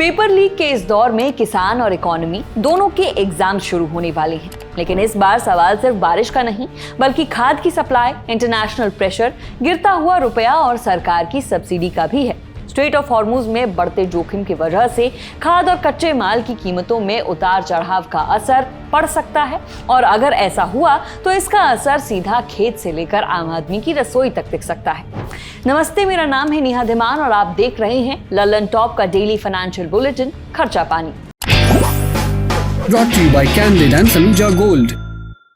Paper leak के इस दौर में किसान और इकोनॉमी दोनों के एग्जाम शुरू होने वाले हैं, लेकिन इस बार सवाल सिर्फ बारिश का नहीं बल्कि खाद की सप्लाई, इंटरनेशनल प्रेशर, गिरता हुआ रुपया और सरकार की सब्सिडी का भी है। स्ट्रेट ऑफ हॉर्मुज में बढ़ते जोखिम की वजह से खाद और कच्चे माल की कीमतों में उतार चढ़ाव का असर पड़ सकता है, और अगर ऐसा हुआ तो इसका असर सीधा खेत से लेकर आम आदमी की रसोई तक दिख सकता है। नमस्ते, मेरा नाम है नेहा धीमान और आप देख रहे हैं लल्लन टॉप का डेली फाइनेंशियल बुलेटिन खर्चा पानी। Brought to you by Candid and Saluja Gold।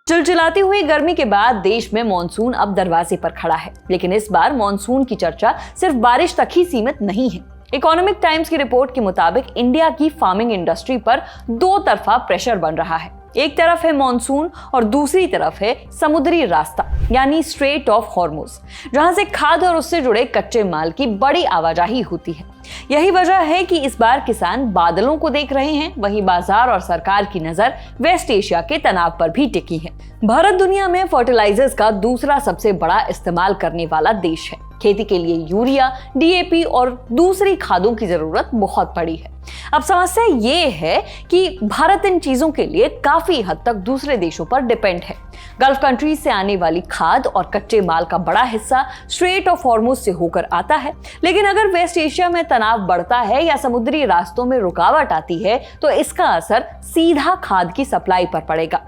चिलचिलाती हुई गर्मी के बाद देश में मॉनसून अब दरवाजे पर खड़ा है, लेकिन इस बार मॉनसून की चर्चा सिर्फ बारिश तक ही सीमित नहीं है। इकोनॉमिक टाइम्स की रिपोर्ट के मुताबिक इंडिया की फार्मिंग इंडस्ट्री पर दो तरफा प्रेशर बन रहा है। एक तरफ है मॉनसून और दूसरी तरफ है समुद्री रास्ता यानी स्ट्रेट ऑफ हॉर्मुज, जहां से खाद और उससे जुड़े कच्चे माल की बड़ी आवाजाही होती है। यही वजह है कि इस बार किसान बादलों को देख रहे हैं, वहीं बाजार और सरकार की नजर वेस्ट एशिया के तनाव पर भी टिकी है। भारत दुनिया में फर्टिलाइजर्स का दूसरा सबसे बड़ा इस्तेमाल करने वाला देश है। खेती के लिए यूरिया, डीएपी और दूसरी खादों की जरूरत बहुत पड़ी है। अब समस्या ये है कि भारत इन चीजों के लिए काफी हद तक दूसरे देशों पर डिपेंड है। गल्फ कंट्रीज से आने वाली खाद और कच्चे माल का बड़ा हिस्सा स्ट्रेट ऑफ हॉर्मुज से होकर आता है, लेकिन अगर वेस्ट एशिया में तनाव बढ़ता है या समुद्री रास्तों में रुकावट आती है तो इसका असर सीधा खाद की सप्लाई पर पड़ेगा।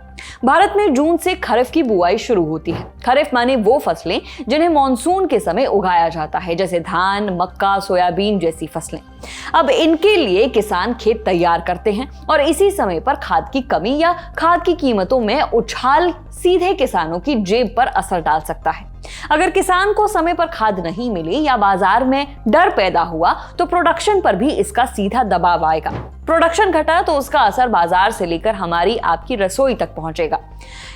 भारत में जून से खरीफ की बुआई शुरू होती है। खरीफ माने वो फसलें जिन्हें मॉनसून के समय उगाया जाता है, जैसे धान, मक्का, सोयाबीन जैसी फसलें। अब इनके लिए किसान खेत तैयार करते हैं और इसी समय पर खाद की कमी या खाद की कीमतों में उछाल सीधे किसानों की जेब पर असर डाल सकता है। अगर किसान को समय पर खाद नहीं मिली या बाजार में डर पैदा हुआ तो प्रोडक्शन पर भी इसका सीधा दबाव आएगा। प्रोडक्शन घटा तो उसका असर बाजार से लेकर हमारी आपकी रसोई तक पहुंचेगा।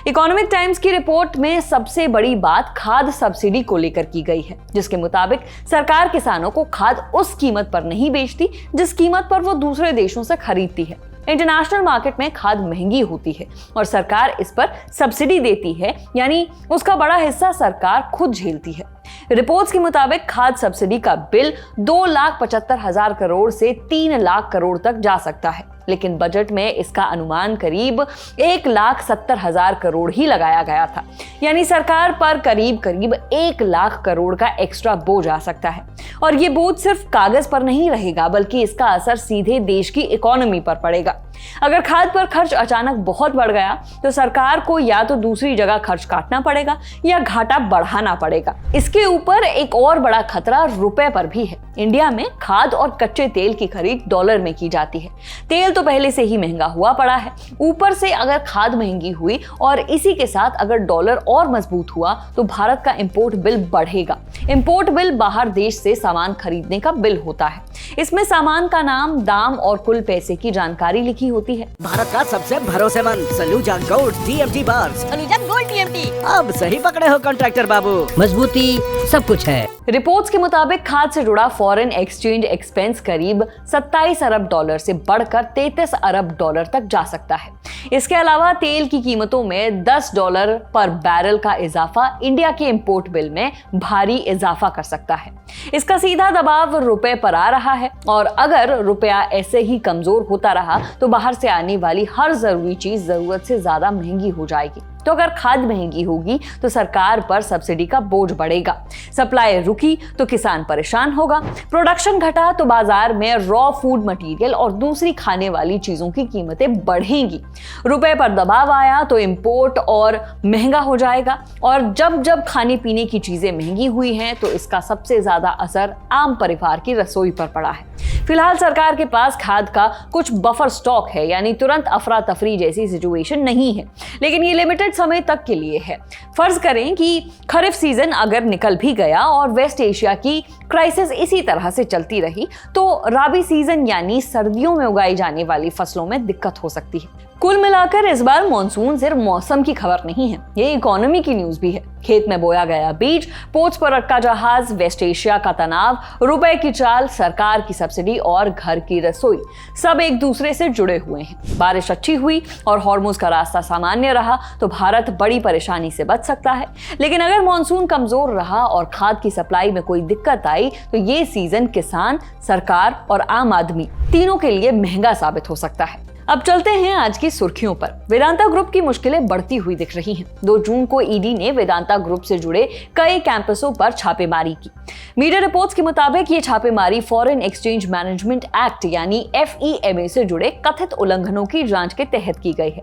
इकोनॉमिक टाइम्स की रिपोर्ट में सबसे बड़ी बात खाद सब्सिडी को लेकर की गई है, जिसके मुताबिक सरकार किसानों को खाद उस कीमत पर नहीं बेचती जिस कीमत पर वो दूसरे देशों से खरीदती है। इंटरनेशनल मार्केट में खाद महंगी होती है और सरकार इस पर सब्सिडी देती है, यानी उसका बड़ा हिस्सा सरकार खुद झेलती है। रिपोर्ट्स के मुताबिक खाद सब्सिडी का बिल 2,75,000 करोड़ से 3 लाख करोड़ तक जा सकता है, लेकिन बजट में इसका अनुमान करीब 1,70,000 करोड़ ही लगाया गया था, यानी सरकार पर करीब 1 लाख करोड़ का एक्स्ट्रा बोझ आ सकता है। और ये बोझ सिर्फ कागज पर नहीं रहेगा, बल्कि इसका असर सीधे देश की इकोनॉमी पर पड़ेगा। अगर खाद पर खर्च अचानक बहुत बढ़ गया तो सरकार को या तो दूसरी जगह खर्च काटना पड़ेगा या घाटा बढ़ाना पड़ेगा। इसके ऊपर एक और बड़ा खतरा रुपए पर भी है। इंडिया में खाद और कच्चे तेल की खरीद डॉलर में की जाती है। तेल तो पहले से ही महंगा हुआ पड़ा है, ऊपर से अगर खाद महंगी हुई और इसी के साथ अगर डॉलर और मजबूत हुआ तो भारत का इंपोर्ट बिल बढ़ेगा। इंपोर्ट बिल बाहर देश से सामान खरीदने का बिल होता है। इसमें सामान का नाम, दाम और कुल पैसे की जानकारी लिखी होती है। भारत का सबसे भरोसेमंद Saluja gold TMT bars. Saluja gold TMT. अब सही पकड़े हो कॉन्ट्रैक्टर बाबू, मजबूती सब कुछ है। रिपोर्ट्स के मुताबिक खाद से जुड़ा फॉरेन एक्सचेंज एक्सपेंस करीब 27 अरब डॉलर से बढ़कर 33 अरब डॉलर तक जा सकता है। इसके अलावा तेल की कीमतों में $10 पर बैरल का इजाफा इंडिया के इंपोर्ट बिल में भारी इजाफा कर सकता है। इसका सीधा दबाव रुपए पर आ रहा है, और अगर रुपया ऐसे ही कमजोर होता रहा तो बाहर से आने वाली हर जरूरी चीज जरूरत से ज्यादा महंगी हो जाएगी। तो अगर खाद महंगी होगी तो सरकार पर सब्सिडी का बोझ बढ़ेगा, सप्लाई रुकी तो किसान परेशान होगा, प्रोडक्शन घटा तो बाजार में रॉ फूड मटेरियल और दूसरी खाने वाली चीजों की कीमतें बढ़ेंगी। रुपए पर दबाव आया तो इंपोर्ट और महंगा हो जाएगा, और जब जब खाने पीने की चीजें महंगी हुई हैं तो इसका सबसे ज्यादा असर आम परिवार की रसोई पर पड़ा है। फिलहाल सरकार के पास खाद का कुछ बफर स्टॉक है, यानी तुरंत अफरा तफरी जैसी सिचुएशन नहीं है, लेकिन ये लिमिटेड समय तक के लिए है। फर्ज करें कि खरीफ सीजन अगर निकल भी गया और वेस्ट एशिया की क्राइसिस इसी तरह से चलती रही तो राबी सीजन यानी सर्दियों में उगाई जाने वाली फसलों में दिक्कत हो सकती है। कुल मिलाकर इस बार मॉनसून सिर्फ मौसम की खबर नहीं है, ये इकोनॉमी की न्यूज भी है। खेत में बोया गया बीज, पोर्ट्स पर अटका जहाज, वेस्ट एशिया का तनाव, रुपए की चाल, सरकार की सब्सिडी और घर की रसोई, सब एक दूसरे से जुड़े हुए हैं। बारिश अच्छी हुई और हॉर्मुज का रास्ता सामान्य रहा तो भारत बड़ी परेशानी से बच सकता है, लेकिन अगर मॉनसून कमजोर रहा और खाद की सप्लाई में कोई दिक्कत आई आई तो ये सीजन किसान, सरकार और आम आदमी तीनों के लिए महंगा साबित हो सकता है। अब चलते हैं आज की सुर्खियों पर। वेदांता ग्रुप की मुश्किलें बढ़ती हुई दिख रही हैं। 2 जून को ईडी ने वेदांता ग्रुप से जुड़े कई कैंपसों पर छापेमारी की। मीडिया रिपोर्ट्स के मुताबिक ये छापेमारी फॉरेन एक्सचेंज मैनेजमेंट एक्ट यानी FEMA से जुड़े कथित उल्लंघनों की जांच के तहत की गई है।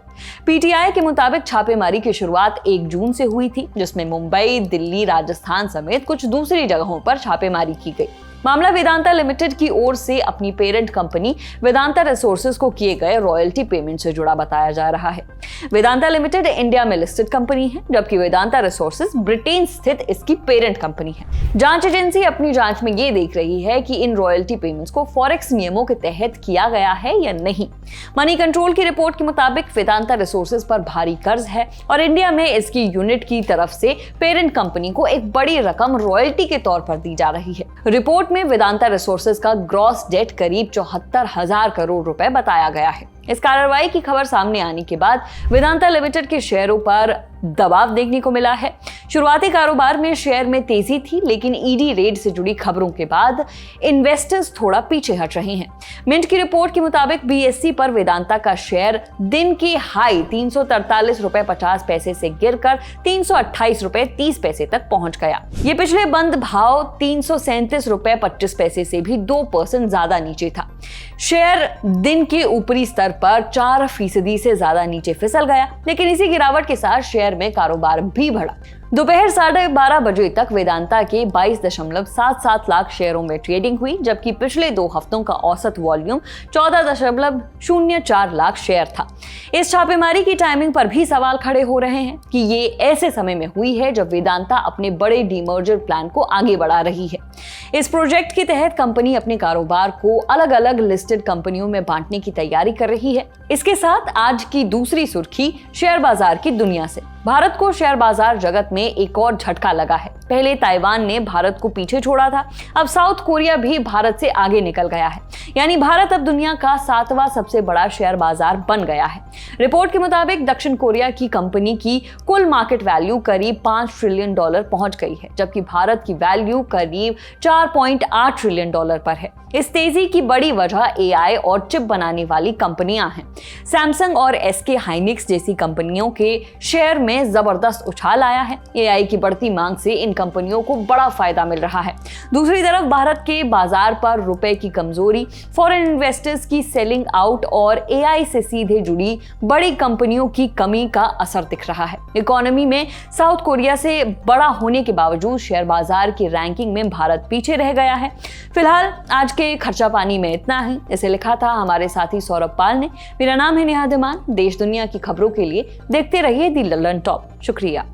PTI के मुताबिक छापेमारी की शुरुआत 1 जून से हुई थी, जिसमें मुंबई, दिल्ली, राजस्थान समेत कुछ दूसरी जगहों पर छापेमारी की गई। मामला वेदांता लिमिटेड की ओर से अपनी पेरेंट कंपनी वेदांता रिसोर्सेज को किए गए रॉयल्टी पेमेंट से जुड़ा बताया जा रहा है। वेदांता लिमिटेड इंडिया में लिस्टेड कंपनी है, जबकि वेदांता रिसोर्सेज ब्रिटेन स्थित इसकी पेरेंट कंपनी है। जांच एजेंसी अपनी जांच में ये देख रही है कि इन रॉयल्टी पेमेंट्स को फॉरेक्स नियमों के तहत किया गया है या नहीं। मनी कंट्रोल की रिपोर्ट के मुताबिक वेदांता रिसोर्सेज पर भारी कर्ज है और इंडिया में इसकी यूनिट की तरफ से पेरेंट कंपनी को एक बड़ी रकम रॉयल्टी के तौर पर दी जा रही है। रिपोर्ट में वेदांता रिसोर्सेज का ग्रॉस डेट करीब 74,000 करोड़ रुपए बताया गया है। इस कार्रवाई की खबर सामने आने के बाद वेदांता लिमिटेड के शेयरों पर दबाव देखने को मिला है। शुरुआती कारोबार में शेयर में तेजी थी, लेकिन ईडी रेड से जुड़ी खबरों के बाद इन्वेस्टर्स थोड़ा पीछे हट रहे हैं। मिंट की रिपोर्ट के मुताबिक BSE पर वेदांता का शेयर दिन की हाई 343 रुपए 50 पैसे से गिरकर 328 रुपए 30 पैसे तक पहुंच गया। ये पिछले बंद भाव 337 रुपए 25 पैसे से भी 2% ज्यादा नीचे था। शेयर दिन के ऊपरी स्तर पर 4% से ज्यादा नीचे फिसल गया, लेकिन इसी गिरावट के साथ शेयर में कारोबार भी बढ़ा। दोपहर 12:30 बजे तक वेदांता के 22.77 लाख शेयरों में ट्रेडिंग हुई, जबकि पिछले 2 हफ्तों का औसत वॉल्यूम 14.04 लाख शेयर था। इस छापेमारी की टाइमिंग पर भी सवाल खड़े हो रहे हैं कि ये ऐसे समय में हुई है जब वेदांता अपने बड़े डीमर्जर प्लान को आगे बढ़ा रही है। इस प्रोजेक्ट के तहत कंपनी अपने कारोबार को अलग अलग लिस्टेड कंपनियों में बांटने की तैयारी कर रही है। इसके साथ आज की दूसरी सुर्खी शेयर बाजार की दुनिया से। भारत को शेयर बाजार जगत में एक और झटका लगा है। पहले ताइवान ने भारत को पीछे छोड़ा था, अब साउथ कोरिया भी भारत से आगे निकल गया है। यानी भारत अब दुनिया का 7वां सबसे बड़ा शेयर बाजार बन गया है। रिपोर्ट के मुताबिक दक्षिण कोरिया की कंपनी की कुल मार्केट वैल्यू करीब $5 ट्रिलियन पहुंच गई है, जबकि भारत की वैल्यू करीब $4.8 ट्रिलियन पर है। इस तेजी की बड़ी वजह AI और चिप बनाने वाली कंपनियां हैं। सैमसंग और SK हाइनिक्स जैसी कंपनियों के शेयर में जबरदस्त उछाल आया है। AI की बढ़ती मांग से इन कंपनियों को बड़ा फायदा मिल रहा है। दूसरी तरफ भारत के बाजार पर रुपए की कमजोरी, फॉरेन इन्वेस्टर्स की सेलिंग आउट और AI से सीधे जुड़ी बड़ी कंपनियों की कमी का असर दिख रहा है। इकोनॉमी में साउथ कोरिया से बड़ा होने के बावजूद शेयर बाजार की रैंकिंग में भारत पीछे रह गया है। फिलहाल आज के खर्चा पानी में इतना ही। इसे लिखा था हमारे साथी सौरभ पाल ने। मेरा नाम है नेहा धीमान। देश दुनिया की खबरों के लिए देखते रहिए दी लंदन टॉप। शुक्रिया।